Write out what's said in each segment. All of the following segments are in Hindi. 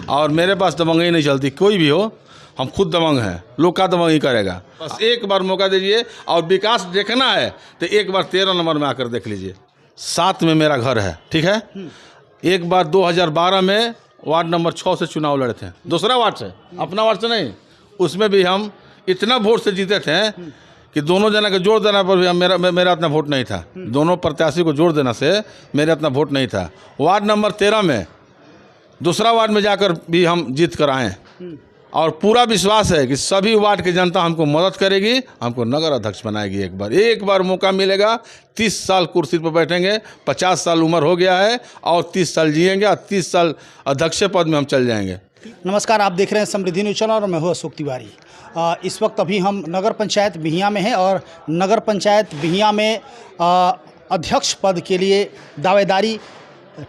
और मेरे पास दबंगई नहीं चलती, कोई भी हो, हम खुद दबंग हैं, लोग का दबंग ही करेगा। बस एक बार मौका दीजिए और विकास देखना है तो एक बार 13 नंबर में आकर देख लीजिए। 7 में मेरा घर है, ठीक है। एक बार 2012 में वार्ड नंबर 6 से चुनाव लड़े थे, दूसरा वार्ड से, अपना वार्ड से नहीं। उसमें भी हम इतना वोट से जीते थे कि दोनों जना के जोड़ देना पर भी मेरा इतना वोट नहीं था। दोनों प्रत्याशी को जोड़ देना से मेरा इतना वोट नहीं था। वार्ड नंबर 13 में, दूसरा वार्ड में जाकर भी हम जीत कर आए और पूरा विश्वास है कि सभी वार्ड की जनता हमको मदद करेगी, हमको नगर अध्यक्ष बनाएगी। एक बार मौका मिलेगा, 30 साल कुर्सी पर बैठेंगे, 50 साल उम्र हो गया है और 30 साल जिएंगे और 30 साल अध्यक्ष पद में हम चल जाएंगे। नमस्कार, आप देख रहे हैं समृद्धि न्यूज़ चैनल और मैं हूं अशोक तिवारी। इस वक्त अभी हम नगर पंचायत बिहियां में हैं और नगर पंचायत बिहियां में अध्यक्ष पद के लिए दावेदारी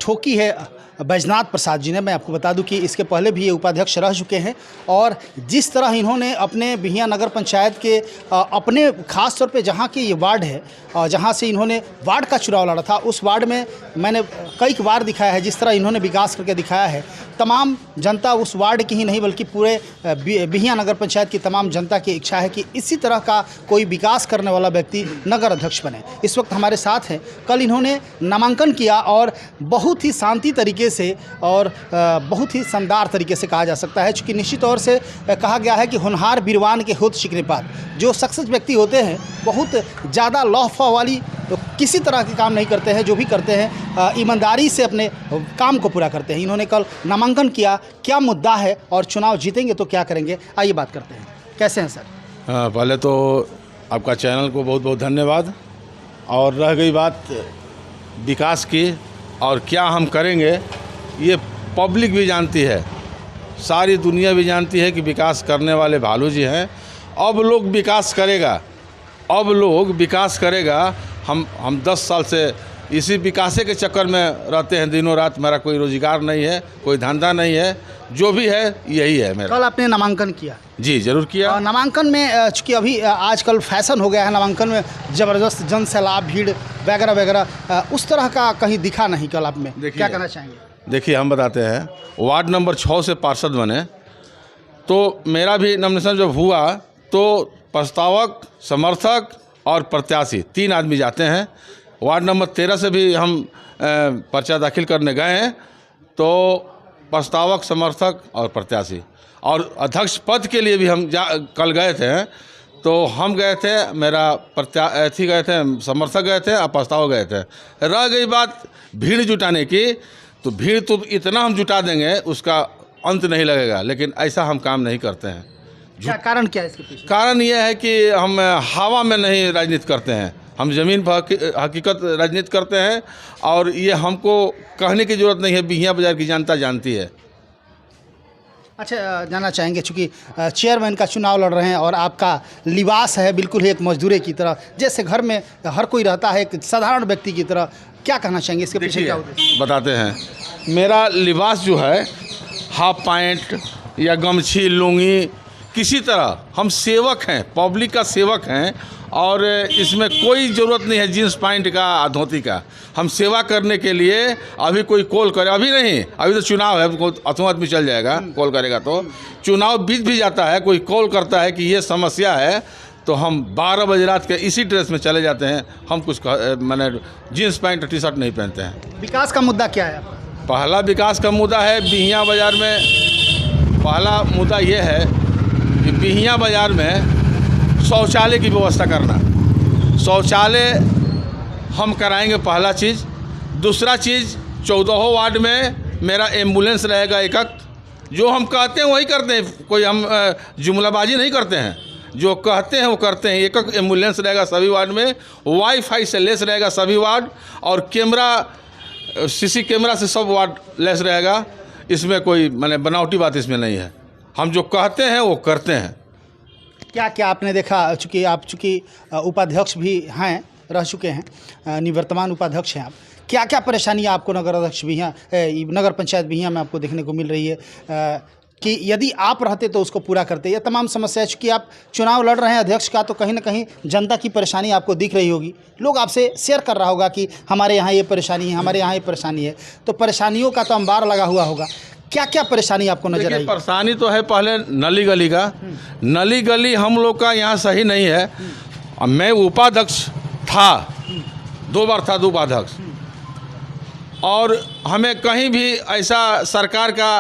ठोकी है बैजनाथ प्रसाद जी ने। मैं आपको बता दूं कि इसके पहले भी ये उपाध्यक्ष रह चुके हैं और जिस तरह इन्होंने अपने बिहियां नगर पंचायत के अपने खास तौर पे जहां की ये वार्ड है, जहां से इन्होंने वार्ड का चुनाव लड़ा था, उस वार्ड में मैंने कई बार दिखाया है जिस तरह इन्होंने विकास करके दिखाया है। तमाम जनता उस वार्ड की ही नहीं बल्कि पूरे बिहियां नगर पंचायत की तमाम जनता की इच्छा है कि इसी तरह का कोई विकास करने वाला व्यक्ति नगर अध्यक्ष बने। इस वक्त हमारे साथ हैं, कल इन्होंने नामांकन किया और बहुत ही शांति तरीके से और बहुत ही शानदार तरीके से कहा जा सकता है, चूँकि निश्चित तौर से कहा गया है कि होनहार बीरवान के होत शिकनेपात। जो सक्सेस व्यक्ति होते हैं बहुत ज़्यादा लौफा वाली तो किसी तरह के काम नहीं करते हैं, जो भी करते हैं ईमानदारी से अपने काम को पूरा करते हैं। इन्होंने कल नामांकन किया, क्या मुद्दा है और चुनाव जीतेंगे तो क्या करेंगे, आइए बात करते हैं। कैसे हैं सर? पहले तो आपका चैनल को बहुत बहुत धन्यवाद। और रह गई बात विकास की और क्या हम करेंगे, ये पब्लिक भी जानती है, सारी दुनिया भी जानती है कि विकास करने वाले भालू जी हैं। अब लोग विकास करेगा, अब लोग विकास करेगा। हम 10 साल से इसी विकासे के चक्कर में रहते हैं दिनों रात। मेरा कोई रोजगार नहीं है, कोई धंधा नहीं है, जो भी है यही है मेरा। कल आपने नामांकन किया? जी जरूर किया। नामांकन में चूँकि अभी आजकल फैशन हो गया है नामांकन में ज़बरदस्त जन सैलाब, भीड़ वगैरह वगैरह, उस तरह का कहीं दिखा नहीं कल आप में। क्या कहना चाहेंगे? देखिए हम बताते हैं, वार्ड नंबर 6 से पार्षद बने तो मेरा भी नॉमिनेशन जब हुआ तो प्रस्तावक, समर्थक और प्रत्याशी 3 आदमी जाते हैं। वार्ड नंबर 13 से भी हम पर्चा दाखिल करने गए हैं तो प्रस्तावक, समर्थक और प्रत्याशी, और अध्यक्ष पद के लिए भी हम कल गए थे। तो हम गए थे, मेरा प्रत्याशी गए थे, समर्थक गए थे और प्रस्तावक गए थे। रह गई बात भीड़ जुटाने की, तो भीड़ तो इतना हम जुटा देंगे उसका अंत नहीं लगेगा, लेकिन ऐसा हम काम नहीं करते हैं। क्या कारण क्या है इसके पीछे? कारण यह है कि हम हवा में नहीं राजनीति करते हैं, हम ज़मीन पर हकीकत राजनीति करते हैं। और ये हमको कहने की ज़रूरत नहीं है, बिहियां बाज़ार की जनता जानती है। अच्छा, जानना चाहेंगे चूँकि चेयरमैन का चुनाव लड़ रहे हैं और आपका लिबास है बिल्कुल ही एक मजदूरे की तरह, जैसे घर में हर कोई रहता है एक साधारण व्यक्ति की तरह, क्या कहना चाहेंगे इसके पीछे क्या उद्देश्य? बताते हैं। मेरा लिबास जो है हाफ पैंट या गमछी, लुंगी, किसी तरह हम सेवक हैं, पब्लिक का सेवक हैं और इसमें कोई ज़रूरत नहीं है जींस पैंट का, धोती का। हम सेवा करने के लिए अभी कोई कॉल करे, अभी नहीं, अभी तो चुनाव है, अथवा आदमी चल जाएगा, कॉल करेगा तो चुनाव बीत भी जाता है। कोई कॉल करता है कि ये समस्या है तो हम 12 बजे रात के इसी ड्रेस में चले जाते हैं। हम कुछ मैंने जीन्स पैंट टी शर्ट नहीं पहनते हैं। विकास का मुद्दा क्या है? पहला विकास का मुद्दा है बिहियां बाज़ार में, पहला मुद्दा ये है कि बिहियां बाज़ार में शौचालय की व्यवस्था करना। शौचालय हम कराएंगे, पहला चीज़। दूसरा चीज़, 14 वार्ड में मेरा एम्बुलेंस रहेगा एकक। जो हम कहते हैं वही करते हैं, कोई हम जुमलाबाजी नहीं करते हैं, जो कहते हैं वो करते हैं। एकक एम्बुलेंस रहेगा सभी वार्ड में, वाईफाई से लेस रहेगा सभी वार्ड, और कैमरा, सीसी कैमरा से सब वार्ड लेस रहेगा। इसमें कोई माने बनावटी बात इसमें नहीं है, हम जो कहते हैं वो करते हैं। क्या क्या आपने देखा, चूँकि आप उपाध्यक्ष भी हैं, रह चुके हैं, निवर्तमान उपाध्यक्ष हैं आप, क्या क्या परेशानियाँ आपको नगर अध्यक्ष बिहियां, नगर पंचायत बिहियां में आपको देखने को मिल रही है कि यदि आप रहते तो उसको पूरा करते? ये तमाम समस्या, चूँकि आप चुनाव लड़ रहे हैं अध्यक्ष का, तो कहीं ना कहीं जनता की परेशानी आपको दिख रही होगी, लोग आपसे शेयर कर रहा होगा कि हमारे यहाँ ये परेशानी है, हमारे यहाँ ये परेशानी है, तो परेशानियों का तो अंबार लगा हुआ होगा। क्या क्या परेशानी आपको नजर देखिए आई? परेशानी तो है पहले नली गली का। नली गली हम लोग का यहाँ सही नहीं है। अब मैं उपाध्यक्ष था, 2 बार था उपाध्यक्ष, और हमें कहीं भी ऐसा सरकार का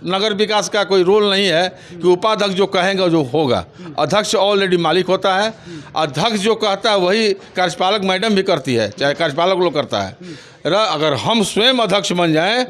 नगर विकास का कोई रोल नहीं है कि उपाध्यक्ष जो कहेंगे जो होगा। अध्यक्ष ऑलरेडी मालिक होता है। अध्यक्ष जो कहता है वही कार्यपालक मैडम भी करती है, चाहे कार्यपालक लोग करता है। अगर हम स्वयं अध्यक्ष बन जाएं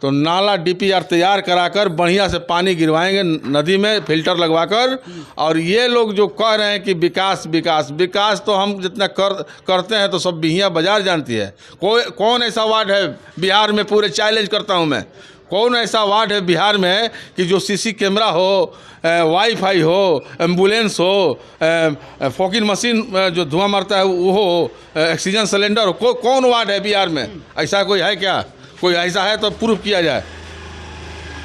तो नाला डीपीआर तैयार कराकर बढ़िया से पानी गिरवाएंगे नदी में फिल्टर लगवाकर। और ये लोग जो कह रहे हैं कि विकास विकास विकास, तो हम जितना करते हैं तो सब बिहिया बाजार जानती है। कौन ऐसा वार्ड है बिहार में, पूरे चैलेंज करता हूँ मैं, कौन ऐसा वार्ड है बिहार में कि जो सीसी कैमरा हो, वाईफाई हो, एम्बुलेंस हो, फॉकिंग मशीन जो धुआं मारता है वो हो, ऑक्सीजन सिलेंडर हो, कौन वार्ड है बिहार में? ऐसा कोई है क्या? कोई ऐसा है तो प्रूफ किया जाए।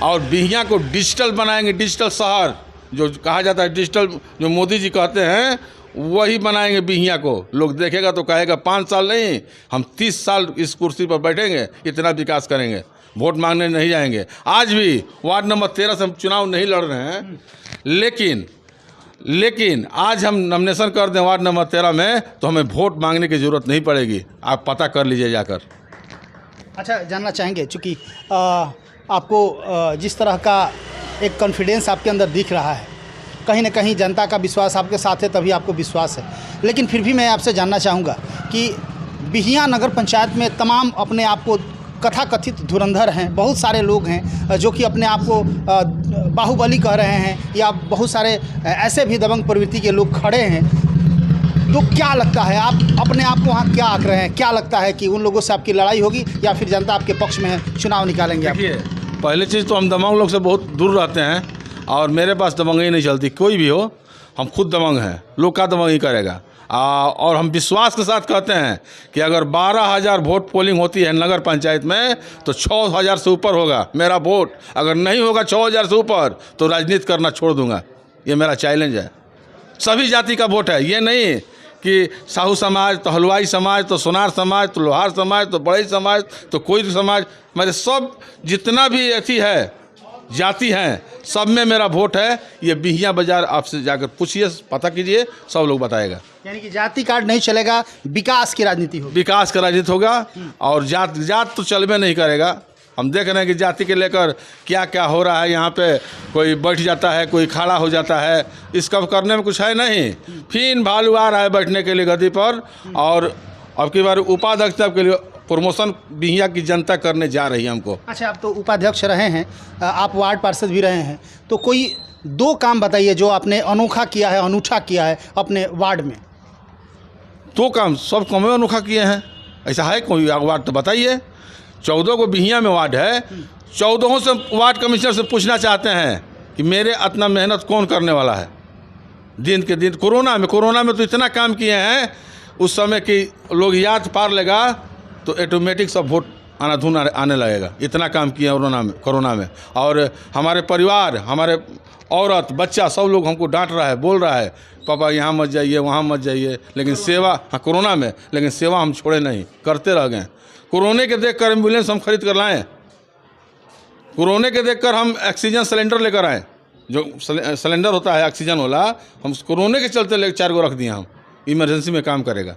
और बिहिया को डिजिटल बनाएंगे, डिजिटल शहर जो कहा जाता है, डिजिटल जो मोदी जी कहते हैं वही बनाएंगे बिहिया को। लोग देखेगा तो कहेगा 5 साल नहीं, हम 30 साल इस कुर्सी पर बैठेंगे, इतना विकास करेंगे, वोट मांगने नहीं जाएंगे। आज भी वार्ड नंबर 13 से हम चुनाव नहीं लड़ रहे हैं, लेकिन आज हम नॉमिनेशन कर दें वार्ड नंबर 13 में तो हमें वोट मांगने की ज़रूरत नहीं पड़ेगी। आप पता कर लीजिए जाकर। अच्छा, जानना चाहेंगे चूँकि आपको जिस तरह का एक कॉन्फिडेंस आपके अंदर दिख रहा है, कहीं ना कहीं जनता का विश्वास आपके साथ है तभी आपको विश्वास है, लेकिन फिर भी मैं आपसे जानना चाहूँगा कि बिहिया नगर पंचायत में तमाम अपने आप को कथाकथित धुरंधर हैं, बहुत सारे लोग हैं जो कि अपने आप को बाहुबली कह रहे हैं, या बहुत सारे ऐसे भी दबंग प्रवृत्ति के लोग खड़े हैं। तो क्या लगता है, आप अपने आप को वहाँ क्या आंक रहे हैं? क्या लगता है कि उन लोगों से आपकी लड़ाई होगी या फिर जनता आपके पक्ष में है, चुनाव निकालेंगे आप? देखिए, पहली चीज़ तो हम दबंग लोग से बहुत दूर रहते हैं और मेरे पास दबंगी नहीं चलती। कोई भी हो, हम खुद दबंग हैं, लोग का दबंगी करेगा। और हम विश्वास के साथ कहते हैं कि अगर 12,000 वोट पोलिंग होती है नगर पंचायत में तो 6,000 से ऊपर होगा मेरा वोट। अगर नहीं होगा 6,000 से ऊपर तो राजनीति करना छोड़ दूंगा। ये मेरा चैलेंज है। सभी जाति का वोट है, ये नहीं कि साहू समाज तो हलवाई समाज तो सोनार समाज तो लोहार समाज तो बड़े समाज तो कोई समाज, मेरे सब जितना भी अथी है जाति हैं, सब में मेरा वोट है। ये बिहिया बाजार आपसे जाकर पूछिए, पता कीजिए, सब लोग बताएगा। यानी कि जाति कार्ड नहीं चलेगा, विकास की राजनीति होगी। विकास का राजनीति होगा और जात तो चलबे नहीं करेगा। हम देख रहे हैं कि जाति के लेकर क्या क्या हो रहा है। यहाँ पे कोई बैठ जाता है, कोई खड़ा हो जाता है, इसका करने में कुछ है नहीं। फिर भालू आ रहा है बैठने के लिए गद्दी पर, और अब की बार उपाध्यक्ष के लिए प्रमोशन बिहिया की जनता करने जा रही है हमको। अच्छा, आप तो उपाध्यक्ष रहे हैं, आप वार्ड पार्षद भी रहे हैं, तो कोई 2 काम बताइए जो आपने अनोखा किया है, अनूठा किया है अपने वार्ड में। 2 काम, सब काम में अनोखा किए हैं। ऐसा है कोई वार्ड तो बताइए। 14 को बिहिया में वार्ड है, 14 से वार्ड कमिश्नर से पूछना चाहते हैं कि मेरे इतना मेहनत कौन करने वाला है। दिन के दिन कोरोना में तो इतना काम किए हैं उस समय कि लोग याद पार लेगा तो ऑटोमेटिक सब वोट आना आने लगेगा। इतना काम किया कोरोना में। और हमारे परिवार, हमारे औरत बच्चा सब लोग हमको डांट रहा है, बोल रहा है पापा यहाँ मत जाइए, वहाँ मत जाइए, लेकिन सेवा, हाँ कोरोना में, लेकिन सेवा हम छोड़े नहीं, करते रह गए। कोरोना के देखकर एम्बुलेंस हम खरीद कर लाएँ, कोरोना के देखकर हम ऑक्सीजन सिलेंडर लेकर आए। जो सिलेंडर होता है ऑक्सीजन वाला, हम कोरोना के चलते 4 गो रख दिए। हम इमरजेंसी में काम करेगा।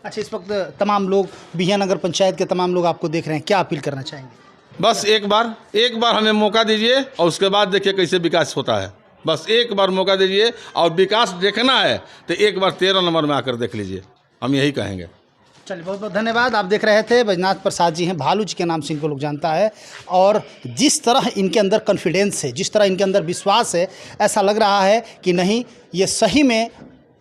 अच्छा, इस वक्त तमाम लोग, बिहिया नगर पंचायत के तमाम लोग आपको देख रहे हैं, क्या अपील करना चाहेंगे? बस एक बार हमें मौका दीजिए और उसके बाद देखिए कैसे विकास होता है। बस एक बार मौका दीजिए और विकास देखना है तो एक बार 13 नंबर में आकर देख लीजिए, हम यही कहेंगे। चलिए, बहुत बहुत धन्यवाद। आप देख रहे थे बैजनाथ प्रसाद जी हैं, भालू जी के नाम से इनको लोग जानता है, और जिस तरह इनके अंदर कॉन्फिडेंस है, जिस तरह इनके अंदर विश्वास है, ऐसा लग रहा है कि नहीं, ये सही में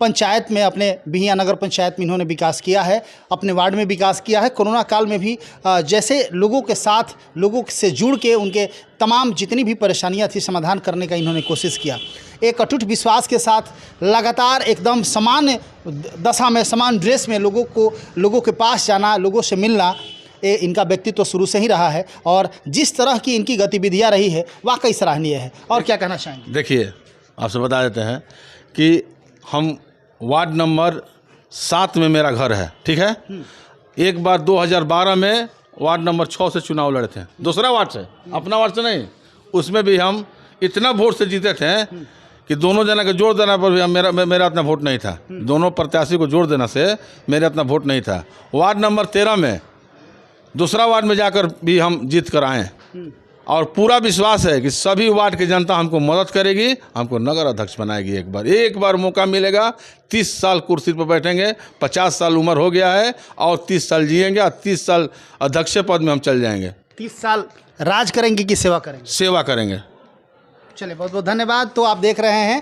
पंचायत में, अपने बिहिया नगर पंचायत में इन्होंने विकास किया है, अपने वार्ड में विकास किया है। कोरोना काल में भी जैसे लोगों के साथ, लोगों से जुड़ के उनके तमाम जितनी भी परेशानियां थी समाधान करने का इन्होंने कोशिश किया। एक अटूट विश्वास के साथ लगातार एकदम समान दशा में, समान ड्रेस में लोगों के पास जाना, लोगों से मिलना, ये इनका व्यक्तित्व शुरू से ही रहा है। और जिस तरह की इनकी गतिविधियाँ रही है वाकई सराहनीय है। और क्या कहना चाहेंगे? देखिए, आपसे बता देते हैं कि हम वार्ड नंबर 7 में मेरा घर है, ठीक है। एक बार 2012 में वार्ड नंबर 6 से चुनाव लड़े थे, दूसरा वार्ड से, अपना वार्ड से नहीं। उसमें भी हम इतना वोट से जीते थे कि दोनों जना के जोड़ देना पर भी मेरा इतना वोट नहीं था। दोनों प्रत्याशी को जोड़ देना से मेरा इतना वोट नहीं था। वार्ड नंबर 13 में, दूसरा वार्ड में जाकर भी हम जीत कर आए और पूरा विश्वास है कि सभी वार्ड की जनता हमको मदद करेगी, हमको नगर अध्यक्ष बनाएगी। एक बार मौका मिलेगा। 30 साल कुर्सी पर बैठेंगे, 50 साल उम्र हो गया है और 30 साल जिएंगे और 30 साल अध्यक्ष पद में हम चल जाएंगे। 30 साल राज करेंगे कि सेवा करेंगे? सेवा करेंगे। चलिए, बहुत बहुत धन्यवाद। तो आप देख रहे हैं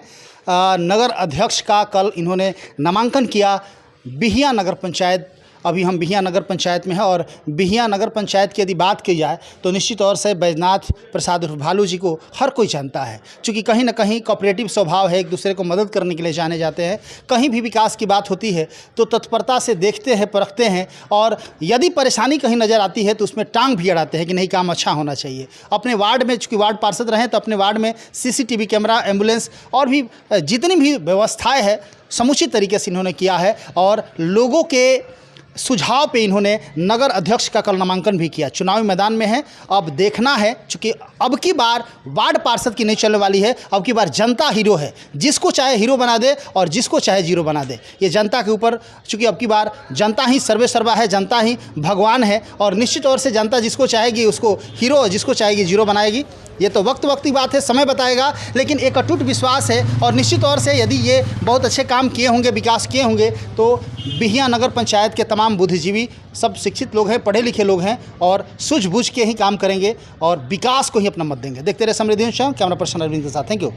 नगर अध्यक्ष का कल इन्होंने नामांकन किया बिहियां नगर पंचायत। अभी हम बिहियां नगर पंचायत में हैं और बिहियां नगर पंचायत की यदि बात की जाए तो निश्चित तौर से बैजनाथ प्रसाद उर्फ भालू जी को हर कोई जानता है, क्योंकि कहीं ना कहीं कोऑपरेटिव स्वभाव है, एक दूसरे को मदद करने के लिए जाने जाते हैं। कहीं भी विकास की बात होती है तो तत्परता से देखते हैं, परखते हैं और यदि परेशानी कहीं नज़र आती है तो उसमें टांग भी अड़ाते हैं कि नहीं, काम अच्छा होना चाहिए। अपने वार्ड में, चूँकि वार्ड पार्षद रहें तो अपने वार्ड में CCTV कैमरा, एम्बुलेंस और भी जितनी भी व्यवस्थाएँ हैं समुचित तरीके से इन्होंने किया है और लोगों के सुझाव पे इन्होंने नगर अध्यक्ष का कल नामांकन भी किया। चुनावी मैदान में है, अब देखना है, चूँकि अब की बार वार्ड पार्षद की नहीं चलने वाली है। अब की बार जनता हीरो है, जिसको चाहे हीरो बना दे और जिसको चाहे जीरो बना दे। ये जनता के ऊपर, चूँकि अब की बार जनता ही सर्वे सर्वा है, जनता ही भगवान है और निश्चित तौर से जनता जिसको चाहेगी उसको हीरो, जिसको चाहेगी जीरो बनाएगी। ये तो वक्त की बात है, समय बताएगा, लेकिन एक अटूट विश्वास है और निश्चित तौर से यदि ये बहुत अच्छे काम किए होंगे, विकास किए होंगे तो बिहियां नगर पंचायत के तमाम बुद्धिजीवी, सब शिक्षित लोग हैं, पढ़े लिखे लोग हैं और सूझबूझ के ही काम करेंगे और विकास को ही अपना मत देंगे। देखते रहे समृद्धि न्यूज़, कैमरा पर्सन अरविंद के साथ। Thank you.